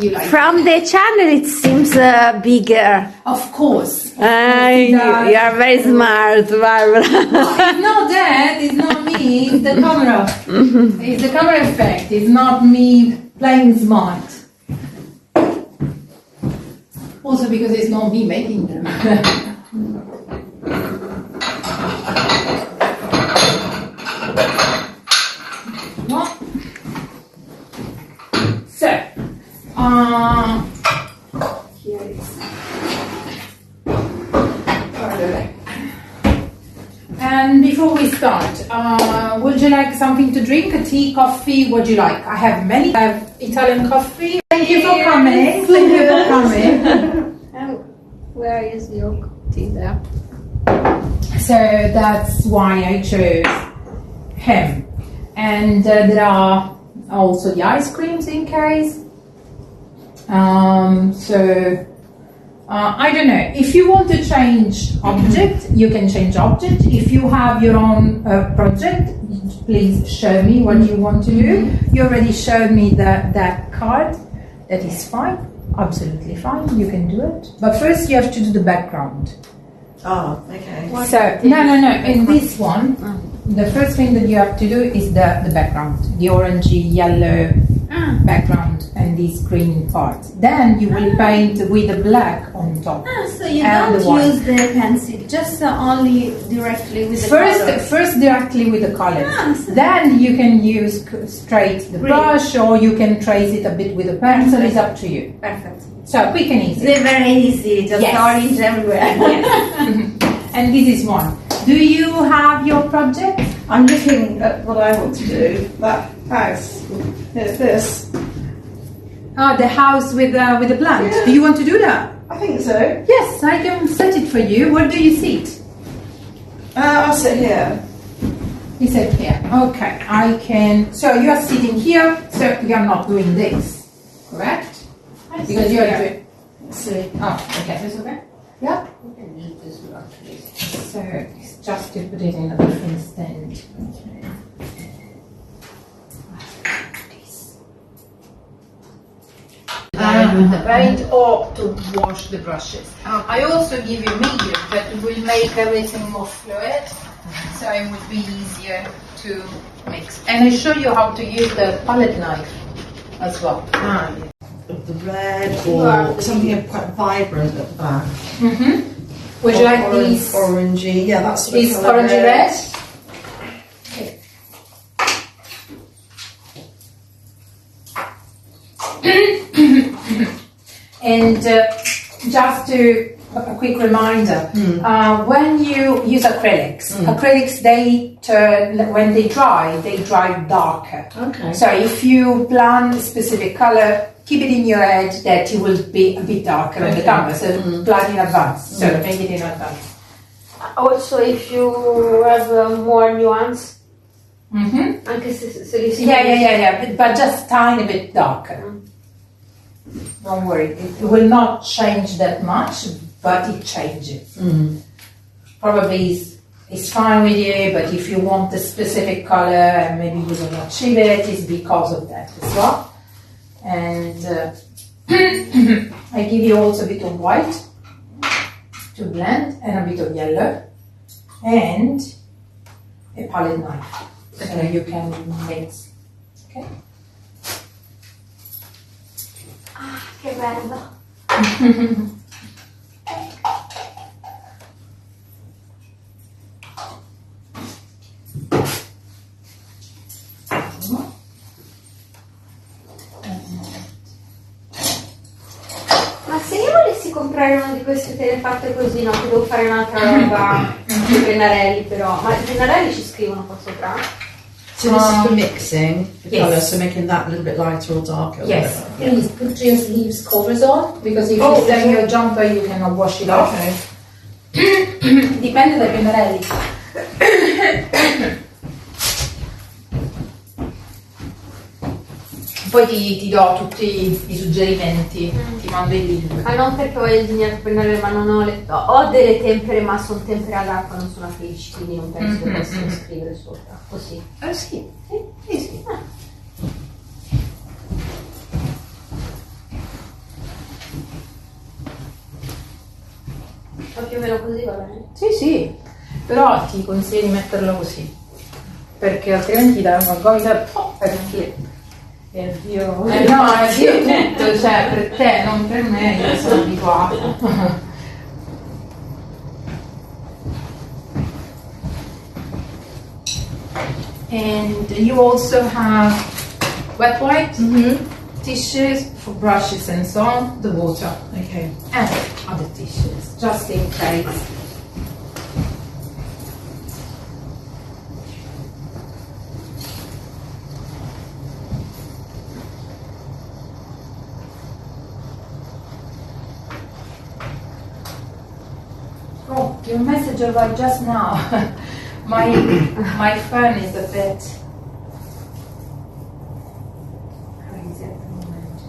You like From the channel, it seems bigger. Of course. You are very smart, Barbara. It's not that, it's not me, it's the camera. It's the camera effect, it's not me playing smart. Also because it's not me making them. So, here is. And before we start, would you like something to drink? A tea, coffee? What do you like? I have many. I have Italian coffee. Thank you for coming. Thank you for coming. And where is your tea there? So that's why I chose him. And there are also the ice creams in case. I don't know. If you want to change object, you can change object. If you have your own project, please show me what you want to do. You already showed me that card. That is fine. Absolutely fine. You can do it. But first you have to do the background. Oh, okay. So, no. In this one, the first thing that you have to do is the background. The orangey, yellow background and this green part. Then you will paint with the black on top. So you and don't use the pencil, just only directly with the color. First directly with the colors. Then you can use straight the brush, or you can trace it a bit with a pencil. It's up to you. Perfect. So quick and easy. They're very easy, just orange everywhere. And this is one. Do you have your project? I'm looking at what I want to do. That house. Here's this. The house with the plant. Yeah. Do you want to do that? I think so. Yes, I can set it for you. Where do you sit? I'll sit here. You sit here. Okay, I can. So you are sitting here. So you are not doing this, correct? Because you are doing. Let's see. Oh, okay. This okay? Yeah. You can use this one, please. So it's just to put it in a different stand. With the paint or to wash the brushes. I also give you medium, but it will make everything more fluid, so it would be easier to mix. And I show you how to use the palette knife as well. Of the red or something quite vibrant at the back. Would you like these? Orangey, yeah, that's the These colour orangey red? Okay. And just to a quick reminder, when you use acrylics, they turn, when they dry darker. Okay. So if you plan a specific color, keep it in your head that it will be a bit darker on the canvas. So plan in advance. So make it in advance. Also, if you have more nuance, anche se li si Yeah. But just tiny bit darker. Don't worry, it will not change that much, but it changes. Probably it's fine with you, but if you want a specific color and maybe you don't achieve it, it's because of that as well. And I give you also a bit of white to blend and a bit of yellow and a palette knife, so you can mix. Okay. Che bello. Ma se io volessi comprare una di queste tele fatte così, no? Che devo fare un'altra roba di pennarelli però. Ma i pennarelli ci scrivono qua sopra? So this is for mixing the yes. colour, so making that a little bit lighter or darker. Yes, Yeah. please put your sleeves covers on, because if you save your jumper you cannot wash it off. Okay. Dipende dai pennarelli. Poi ti do tutti i suggerimenti, ti mando il link. Ma non perché voglio disegnare il pennarello, ma non ho delle tempere, ma sono tempere ad acqua, non sono acrilici, quindi non penso che possa scrivere sopra. Così. Oh, sì. Sì. Ma più o meno così va bene. Sì, però ti consiglio di metterlo così, perché altrimenti dai una gomita perché Dio. no, è Dio tutto, cioè per te, non per me, io sono abituata. And you also have wet wipe, tissues for brushes and so on, the water, Okay. and other tissues, just in case. Oh, your message arrived just now. My phone is a bit crazy at the moment.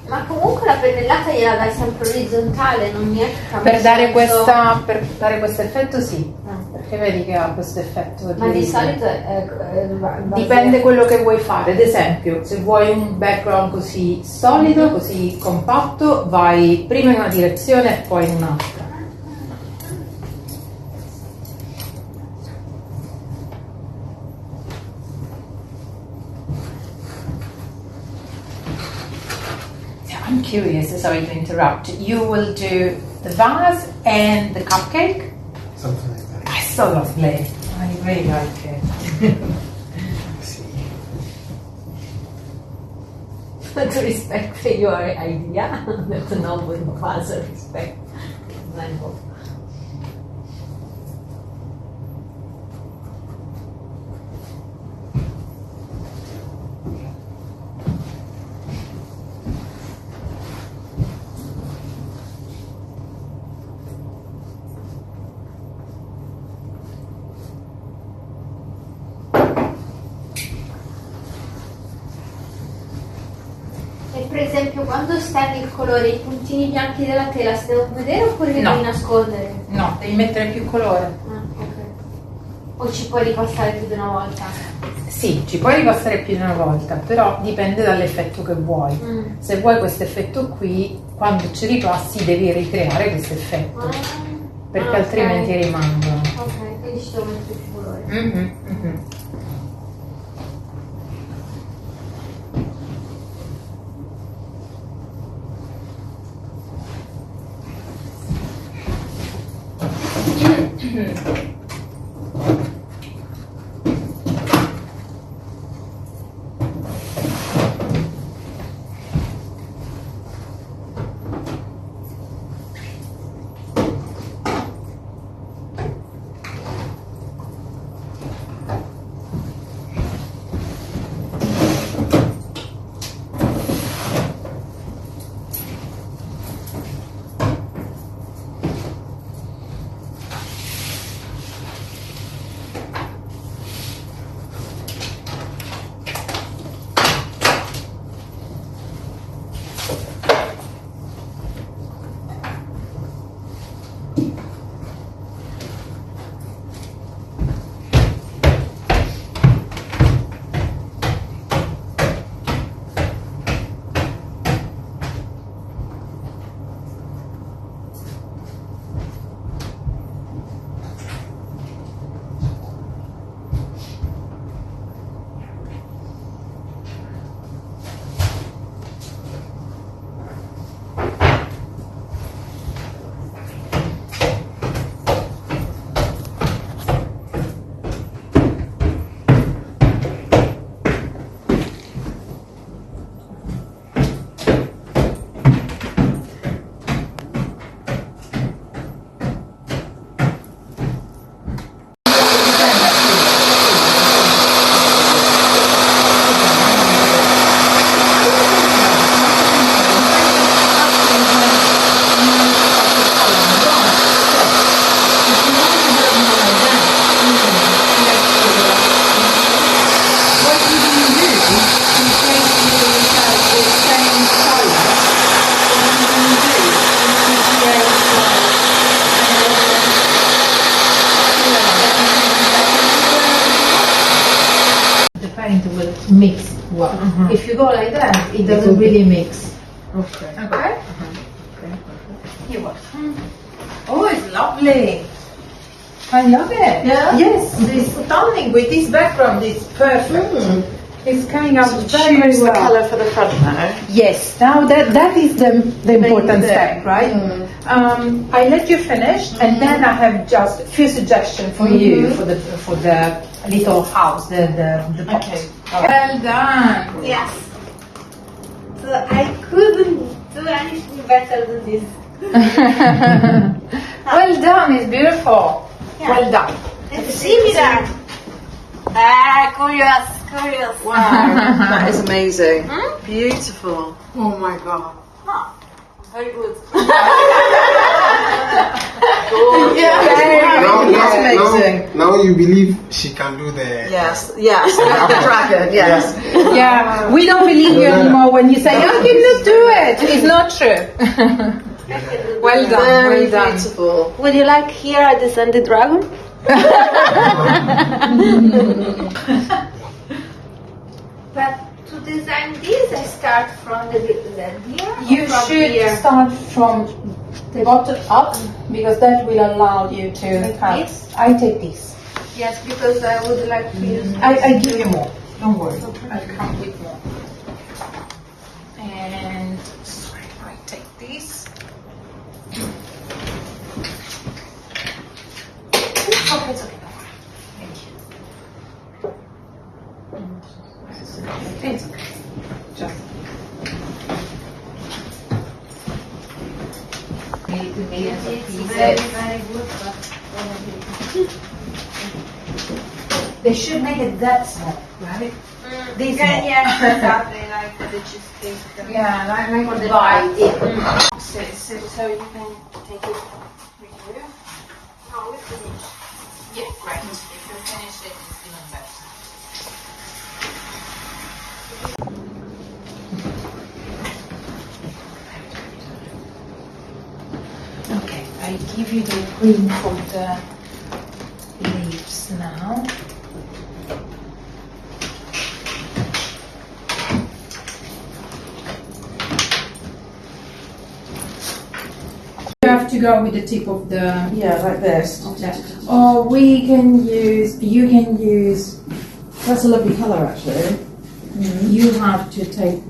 Ma comunque la pennellata gliela dai sempre orizzontale, non mi è che cambia Per dare, senso. per dare questo effetto sì, perché vedi che ha questo effetto Ma di di... solito Dipende quello che vuoi fare, ad esempio se vuoi un background così solido, così compatto, vai prima in una direzione e poi in un'altra. I'm curious, sorry to interrupt. You will do the vase and the cupcake? Something like that. It's so lovely. I really like it. Sì. to respect your idea, that's a noble cause of respect. Example. E per esempio quando stendi il colore, i puntini bianchi della tela si devono vedere oppure li No. devi nascondere? No, devi mettere più colore. Ah, ok. O ci puoi ripassare più di una volta? Sì, ci puoi ripassare più di una volta, però dipende dall'effetto che vuoi. Se vuoi questo effetto qui, quando ci ripassi devi ricreare questo effetto, perché Ah, altrimenti ok. rimangono. Ok, quindi ci devo mettere più colori. Paint will mix well. If you go like that, it doesn't really mix. Okay. Okay? You're welcome. Oh, it's lovely. I love it. Yeah? Yes, this stunning with this background is perfect. It's coming out very, very Choose the well. colour for the front now. Yes, now that is the important thing. step, right? I let you finish, and then I have just a few suggestions for you for the little house, the pot. Okay. Well done. Yes. So I couldn't do anything better than this. Well done. It's beautiful. Yeah. Well done. It's similar. Curious. Wow, that is amazing. Beautiful. Oh my god. Very good. That's amazing. Now you believe she can do the. Yes, the dragon, yes. Yeah, we don't believe you anymore when you say, "I cannot do it." It's not true. Well done. Very Well done. beautiful. Would you like here I design the dragon? But to design this, I start from the deer. You from should here. start from the bottom up because that will allow you to Like have. this? I take this. Yes, because I would like to use. I give you more. Don't worry. I'll come with more. And sorry, I take this. It's okay. It's okay. Don't worry. Thank you. It's okay. Just. Very good, but They should make it that small, right? This small. yeah, exactly like the cheesecake. Yeah, like For the bite. bite. So you can take it with you. No, we finish. Yeah, great. If you finish it, it's even better. Okay, I give you the green for the leaves now. have to go with the tip of the. Yeah, like this. Of that. Or we can use. You can use. That's a lovely colour, actually. You have to take